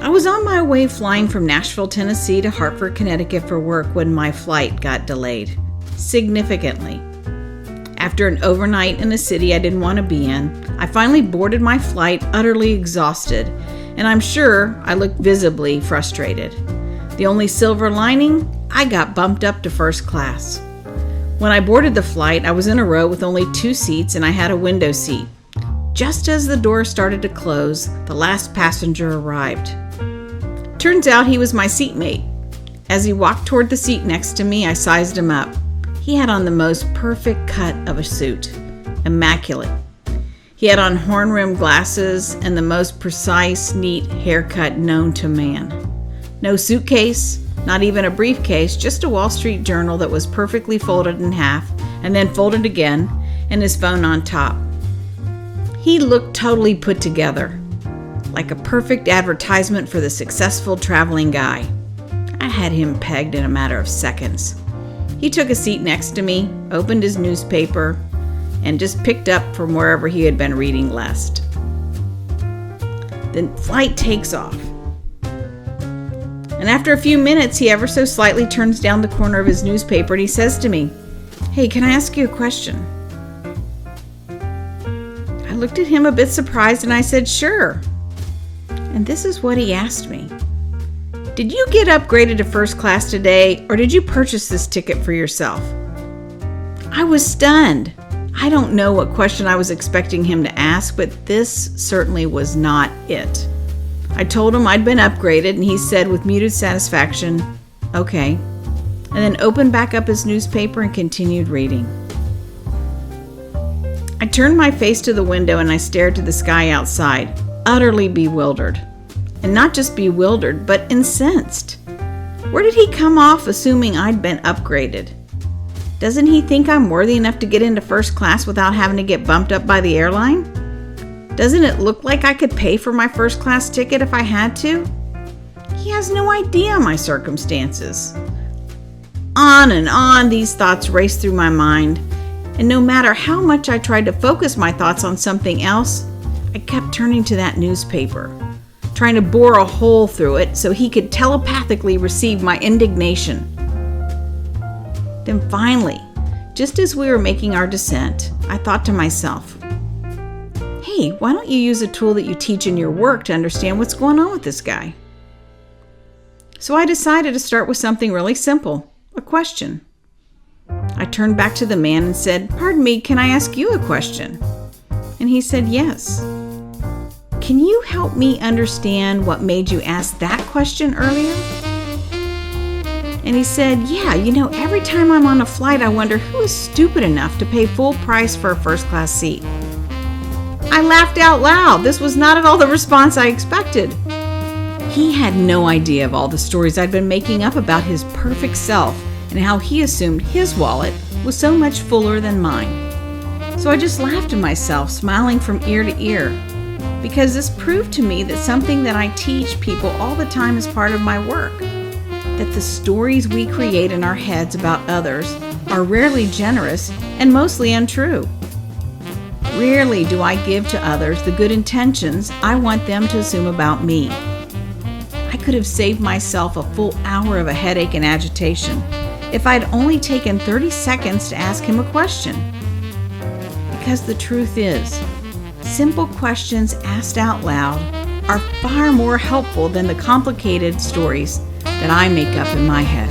I was on my way flying from Nashville, Tennessee to Hartford, Connecticut for work when my flight got delayed, significantly. After an overnight in a city I didn't want to be in, I finally boarded my flight utterly exhausted, and I'm sure I looked visibly frustrated. The only silver lining, I got bumped up to first class. When I boarded the flight, I was in a row with only 2 seats and I had a window seat. Just as the door started to close, the last passenger arrived. Turns out he was my seatmate. As he walked toward the seat next to me, I sized him up. He had on the most perfect cut of a suit. Immaculate. He had on horn-rimmed glasses and the most precise, neat haircut known to man. No suitcase, not even a briefcase, just a Wall Street Journal that was perfectly folded in half and then folded again, and his phone on top. He looked totally put together, like a perfect advertisement for the successful traveling guy. I had him pegged in a matter of seconds. He took a seat next to me, opened his newspaper, and just picked up from wherever he had been reading last. The flight takes off. And after a few minutes, he ever so slightly turns down the corner of his newspaper and he says to me, "Hey, can I ask you a question?" I looked at him a bit surprised and I said, "Sure." And this is what he asked me. "Did you get upgraded to first class today, or did you purchase this ticket for yourself?" I was stunned. I don't know what question I was expecting him to ask, but this certainly was not it. I told him I'd been upgraded, and he said with muted satisfaction, "Okay," and then opened back up his newspaper and continued reading. I turned my face to the window and I stared to the sky outside, utterly bewildered. And not just bewildered, but incensed. Where did he come off assuming I'd been upgraded? Doesn't he think I'm worthy enough to get into first class without having to get bumped up by the airline? Doesn't it look like I could pay for my first class ticket if I had to? He has no idea my circumstances. On and on these thoughts raced through my mind, and no matter how much I tried to focus my thoughts on something else, I kept turning to that newspaper, trying to bore a hole through it so he could telepathically receive my indignation. Then finally, just as we were making our descent, I thought to myself, "Hey, why don't you use a tool that you teach in your work to understand what's going on with this guy?" So I decided to start with something really simple, a question. I turned back to the man and said, "Pardon me, can I ask you a question?" And he said, "Yes." "Can you help me understand what made you ask that question earlier?" And he said, "Yeah, every time I'm on a flight, I wonder who is stupid enough to pay full price for a first-class seat." I laughed out loud. This was not at all the response I expected. He had no idea of all the stories I'd been making up about his perfect self and how he assumed his wallet was so much fuller than mine. So I just laughed to myself, smiling from ear to ear, because this proved to me that something that I teach people all the time is part of my work, that the stories we create in our heads about others are rarely generous and mostly untrue. Rarely do I give to others the good intentions I want them to assume about me. I could have saved myself a full hour of a headache and agitation if I'd only taken 30 seconds to ask him a question. Because the truth is, simple questions asked out loud are far more helpful than the complicated stories that I make up in my head.